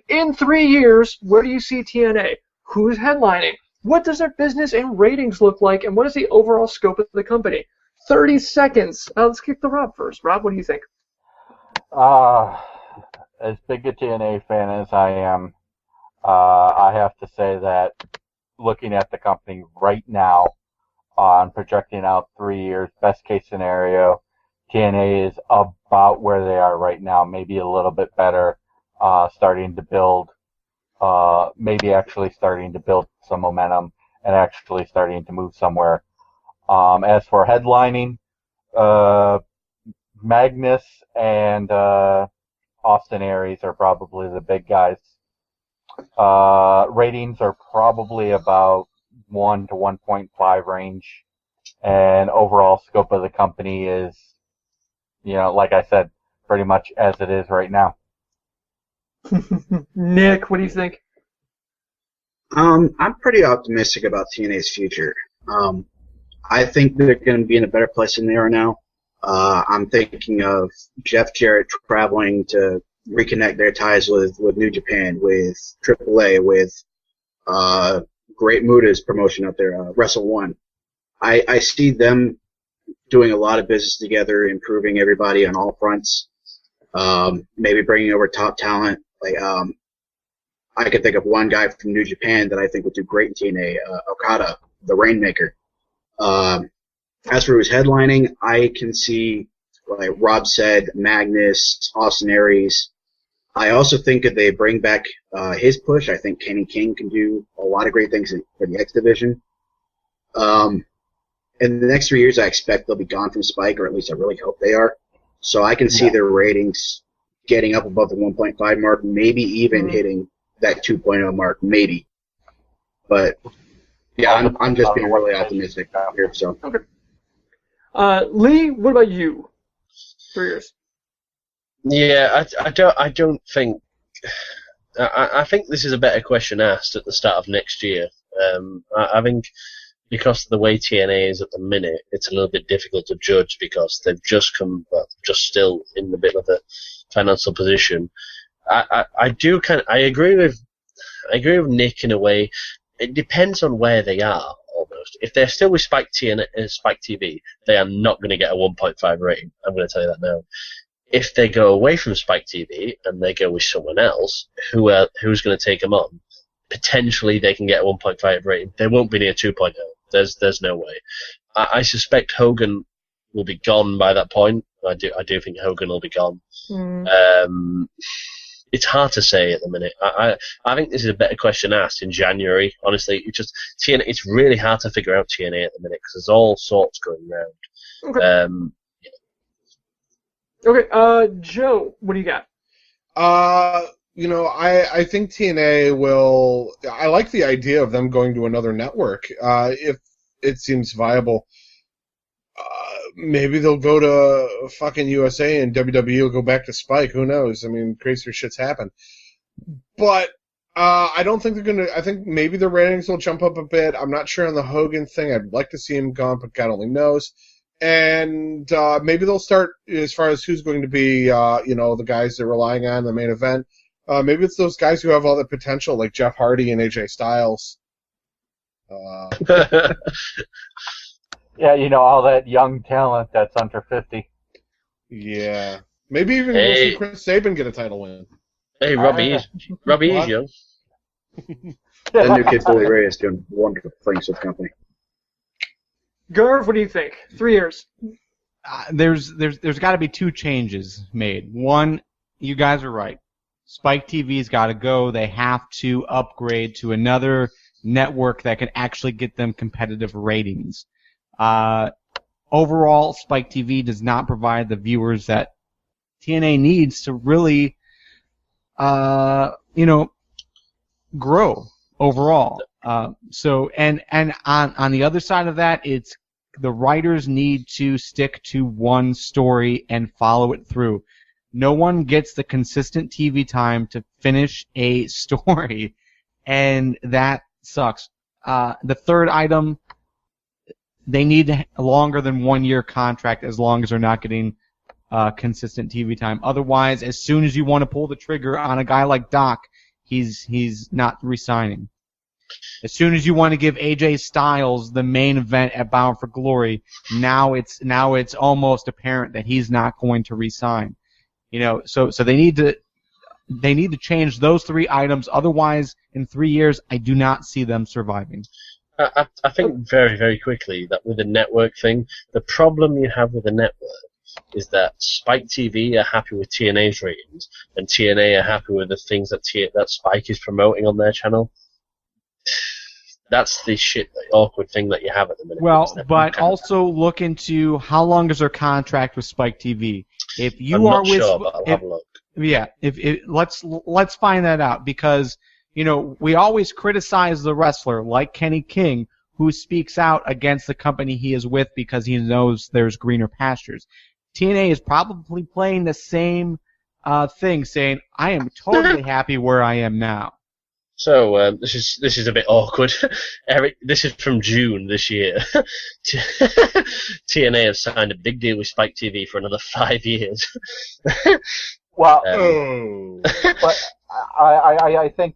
In 3 years, where do you see TNA? Who's headlining? What does their business and ratings look like? And what is the overall scope of the company? 30 seconds. Let's kick to Rob first. Rob, what do you think? As big a TNA fan as I am, I have to say that looking at the company right now, on projecting out 3 years, best case scenario, TNA is about where they are right now, maybe a little bit better, starting to build, maybe actually starting to build some momentum and actually starting to move somewhere. As for headlining, Magnus and Austin Aries are probably the big guys. Ratings are probably about 1 to 1.5 range, and overall scope of the company is, like I said, pretty much as it is right now. Nick, what do you think? I'm pretty optimistic about TNA's future. I think they're going to be in a better place than they are now. I'm thinking of Jeff Jarrett traveling to reconnect their ties with New Japan, with AAA, with Great Muda's promotion up there, Wrestle One. I see them doing a lot of business together, improving everybody on all fronts. Maybe bringing over top talent. I could think of one guy from New Japan that I think would do great in TNA, Okada, the Rainmaker. As for who's headlining, I can see, like Rob said, Magnus, Austin Aries. I also think if they bring back his push, I think Kenny King can do a lot of great things for the X Division. In the next 3 years, I expect they'll be gone from Spike, or at least I really hope they are. So I can see their ratings getting up above the 1.5 mark, maybe even hitting that 2.0 mark, maybe. But yeah, I'm just being really optimistic here. So okay. Lee, what about you? 3 years. Yeah, I don't think. I think this is a better question asked at the start of next year. I think because of the way TNA is at the minute, it's a little bit difficult to judge because they've just just still in a bit of a financial position. I agree with Nick in a way. It depends on where they are. Almost, if they're still with Spike TV, they are not going to get a 1.5 rating. I'm going to tell you that now. If they go away from Spike TV and they go with someone else, who's going to take them on? Potentially, they can get a 1.5 rating. They won't be near 2.0. There's no way. I suspect Hogan will be gone by that point. I do think Hogan will be gone. It's hard to say at the minute. I think this is a better question asked in January. Honestly, TNA. It's really hard to figure out TNA at the minute because there's all sorts going around. Okay. Okay, Joe, what do you got? I think TNA will. I like the idea of them going to another network if it seems viable. Maybe they'll go to fucking USA and WWE will go back to Spike. Who knows? I mean, crazier shit's happen. But I don't think they're going to. I think maybe the ratings will jump up a bit. I'm not sure on the Hogan thing. I'd like to see him gone, but God only knows. And maybe they'll start as far as who's going to be, the guys they're relying on in the main event. Maybe it's those guys who have all the potential, like Jeff Hardy and AJ Styles. Yeah, all that young talent that's under 50. Yeah. Maybe even we'll see Chris Sabin get a title win. Hey, Robbie is young. That new kid, Bully Ray, is doing wonderful things with the company. Garv, what do you think? 3 years. There's got to be two changes made. One, you guys are right. Spike TV's got to go. They have to upgrade to another network that can actually get them competitive ratings. Overall, Spike TV does not provide the viewers that TNA needs to really, grow overall. And on the other side of that, it's the writers need to stick to one story and follow it through. No one gets the consistent TV time to finish a story, and that sucks. The third item, they need a longer than 1 year contract as long as they're not getting consistent TV time. Otherwise, as soon as you want to pull the trigger on a guy like Doc, he's not resigning. As soon as you want to give AJ Styles the main event at Bound for Glory, now it's almost apparent that he's not going to resign. So they need to change those 3 items. Otherwise, in 3 years, I do not see them surviving. I think very, very quickly that with the network thing, the problem you have with the network is that Spike TV are happy with TNA's ratings, and TNA are happy with the things that Spike is promoting on their channel. That's the awkward thing that you have at the minute. Well, but also look into how long is their contract with Spike TV. If you I'm are not with, sure, but I'll have a look. Yeah, let's find that out, because we always criticize the wrestler like Kenny King, who speaks out against the company he is with because he knows there's greener pastures. TNA is probably playing the same thing, saying, I am totally happy where I am now. So this is a bit awkward. Eric, this is from June this year. TNA have signed a big deal with Spike TV for another 5 years. Well, But I think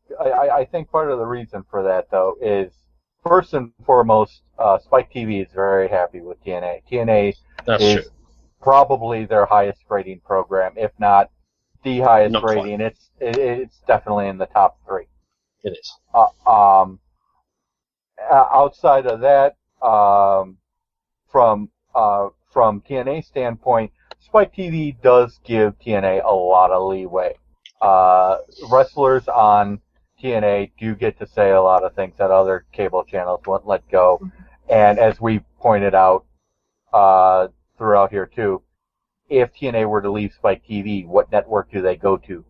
part of the reason for that though is first and foremost, Spike TV is very happy with TNA. TNA That's is true. probably their highest rating program, if not the highest Not quite. rating. It's definitely in the top 3. It is. Outside of that, from TNA standpoint, Spike TV does give TNA a lot of leeway. Wrestlers on TNA do get to say a lot of things that other cable channels won't let go. And as we pointed out throughout here too, if TNA were to leave Spike TV, what network do they go to?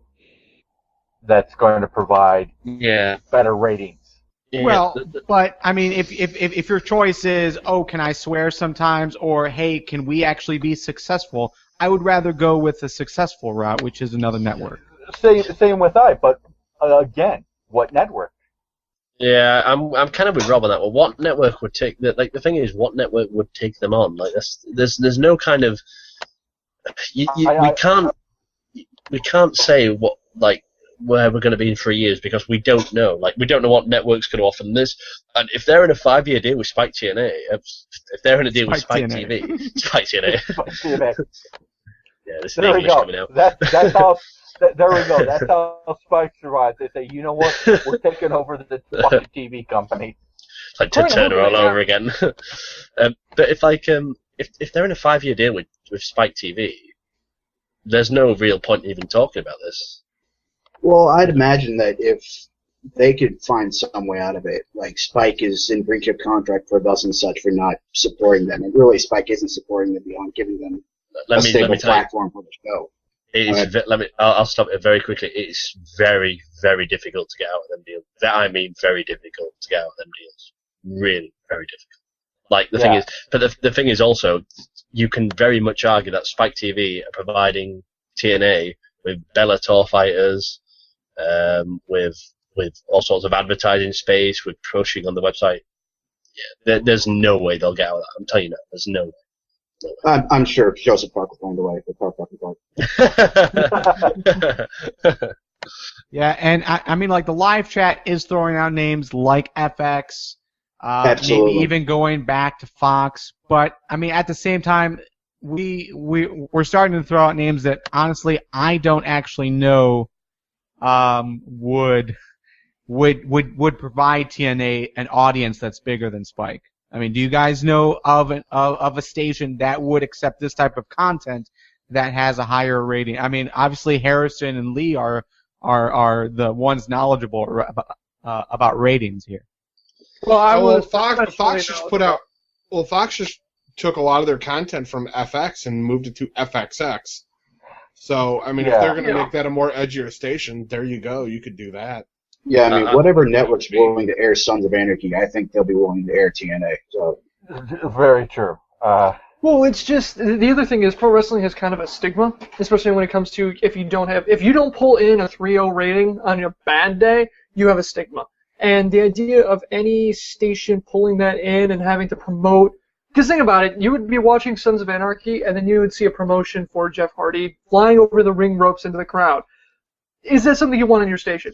That's going to provide better ratings. Yeah. Well, but I mean, if your choice is, oh, can I swear sometimes, or hey, can we actually be successful? I would rather go with the successful route, which is another network. Same with but again, what network? Yeah, I'm kind of with Rob on that one. What network would take the thing is, what network would take them on? Like there's no kind of we can't say what where we're going to be in 3 years because we don't know. Like we don't know what network's going to offer them this. And if they're in a 5-year deal with Spike TNA, if they're in a deal with Spike TV, Spike TNA. Spike TNA. Yeah, this is There we English go. coming out. That's how. There we go. That's how Spike survives. They say, you know what? We're taking over the fucking TV company. It's like Ted Turner all over again. But if they're in a 5-year deal with Spike TV, there's no real point in even talking about this. Well, I'd imagine that if they could find some way out of it, like Spike is in breach of contract for thus and such for not supporting them, and really Spike isn't supporting them beyond giving them a stable platform for the show. I'll stop it very quickly. It's very, very difficult to get out of them deals. I mean, very difficult to get out of them deals. Really, very difficult. Like the thing is, but the thing is also, you can very much argue that Spike TV are providing TNA with Bellator fighters, with all sorts of advertising space, with pushing on the website. Yeah, there's no way they'll get out of that. I'm telling you now, there's no way. I'm sure Joseph Park will find a way. Yeah, and I mean, like the live chat is throwing out names like FX, maybe even going back to Fox. But I mean, at the same time, we're starting to throw out names that honestly I don't actually know would provide TNA an audience that's bigger than Spike. I mean, do you guys know of a station that would accept this type of content that has a higher rating? I mean, obviously Harrison and Lee are the ones knowledgeable about ratings here. Well, Fox just put out. Well, Fox just took a lot of their content from FX and moved it to FXX. So, I mean, if they're going to make that a more edgier station, there you go. You could do that. Yeah, I mean, whatever network's willing to air Sons of Anarchy, I think they'll be willing to air TNA. So, very true. Well, it's just the other thing is pro wrestling has kind of a stigma, especially when it comes to if you don't pull in a 3.0 rating on your bad day, you have a stigma. And the idea of any station pulling that in and having to promote, because think about it, you would be watching Sons of Anarchy and then you would see a promotion for Jeff Hardy flying over the ring ropes into the crowd. Is that something you want on your station?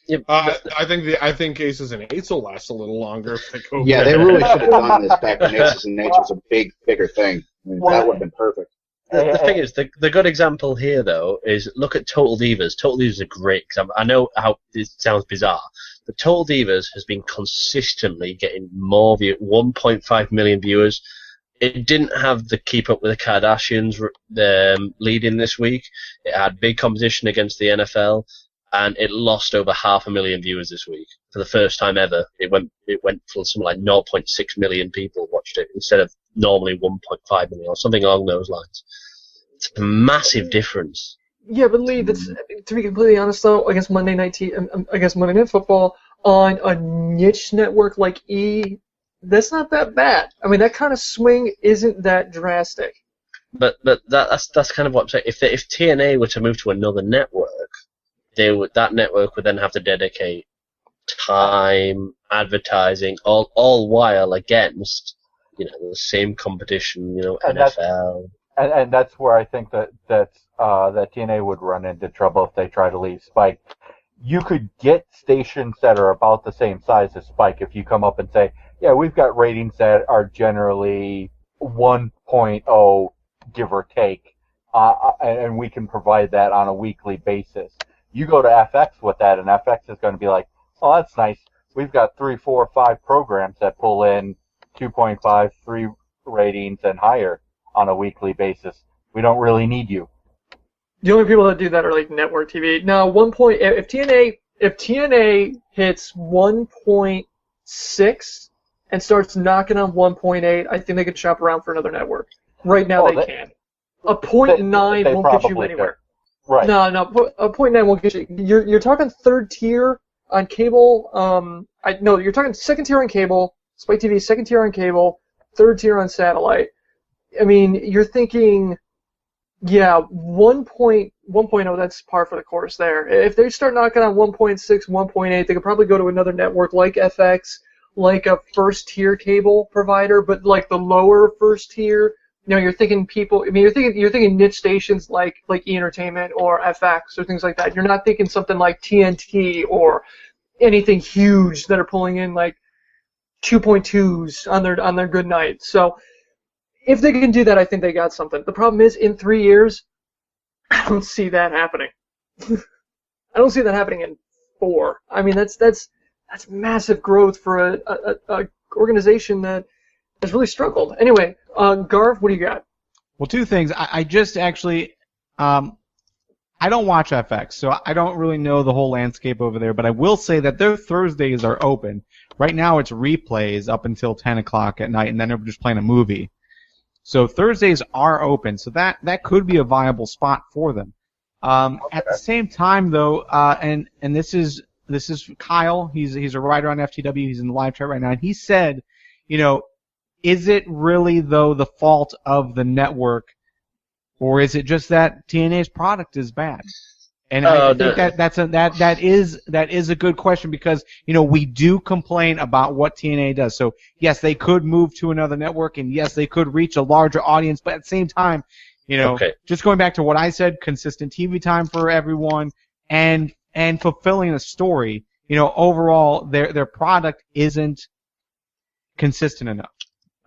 Yep. I think Aces and Eights will last a little longer if they go. Yeah, they really should have done this back when Aces and Eights was a bigger thing. I mean, that would have been perfect. The thing is, the good example here, though, is look at Total Divas. Total Divas is a great example. I know how it sounds bizarre, but Total Divas has been consistently getting more 1.5 million viewers. It didn't have the Keep Up with the Kardashians leading this week. It had big competition against the NFL, and it lost over 500,000 viewers this week for the first time ever. It went for something like 0.6 million people watched it instead of normally 1.5 million or something along those lines. It's a massive difference. Yeah, but Lee, that's, to be completely honest though, against Monday Night Football on a niche network like E, that's not that bad. I mean, that kind of swing isn't that drastic. But that's kind of what I'm saying. If TNA were to move to another network, that network would then have to dedicate time, advertising, all while against the same competition, And NFL. And that's where I think that TNA would run into trouble if they try to leave Spike. You could get stations that are about the same size as Spike if you come up and say, yeah, we've got ratings that are generally 1.0, give or take, and we can provide that on a weekly basis. You go to FX with that, and FX is going to be like, oh, that's nice. We've got 3, 4, 5 programs that pull in 2.5, 3 ratings and higher on a weekly basis. We don't really need you. The only people that do that are like network TV. Now, if TNA hits 1.6 and starts knocking on 1.8, I think they could shop around for another network. Right now, they can. A 0.9 won't get you anywhere. Right. No, a 0.9 won't get you. You're talking third tier on cable. You're talking second tier on cable. Spike TV, second tier on cable, third tier on satellite. I mean, you're thinking, yeah, 1.0, that's par for the course there. If they start knocking on 1.6, 1.8, they could probably go to another network like FX, like a first-tier cable provider, but like the lower first tier. You're thinking you're thinking niche stations like E! Entertainment or FX or things like that. You're not thinking something like TNT or anything huge that are pulling in like 2.2s on their good night. So if they can do that, I think they got something. The problem is, in 3 years, I don't see that happening. I don't see that happening in 4. I mean, that's massive growth for a organization that has really struggled. Anyway, Garth, what do you got? Well, 2 things. I just actually, I don't watch FX, so I don't really know the whole landscape over there, but I will say that their Thursdays are open. Right now it's replays up until 10 o'clock at night, and then they're just playing a movie. So Thursdays are open, so that could be a viable spot for them. At the same time, though, and this is Kyle. He's a writer on FTW. He's in the live chat right now, and he said, is it really though the fault of the network, or is it just that TNA's product is bad? And I think that is a good question because we do complain about what TNA does. So yes, they could move to another network, and yes, they could reach a larger audience. But at the same time, just going back to what I said, consistent TV time for everyone, and fulfilling a story. Overall, their product isn't consistent enough.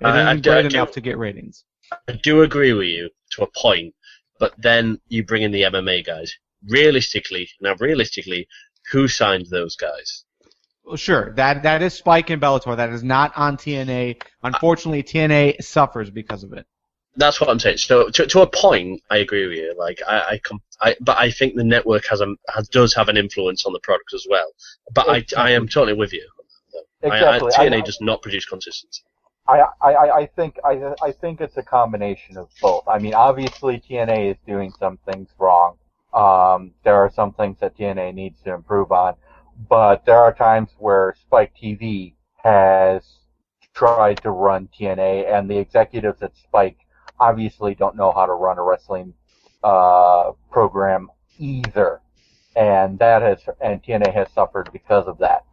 It isn't great enough to get ratings. I do agree with you to a point, but then you bring in the MMA guys. Realistically, who signed those guys? Well, sure, that is Spike and Bellator. That is not on TNA. Unfortunately, TNA suffers because of it. That's what I'm saying. So to a point, I agree with you. Like but I think the network does have an influence on the product as well. But I am totally with you. Exactly. TNA does not produce consistency. I think it's a combination of both. I mean, obviously TNA is doing some things wrong. There are some things that TNA needs to improve on, but there are times where Spike TV has tried to run TNA, and the executives at Spike obviously don't know how to run a wrestling program either, and TNA has suffered because of that.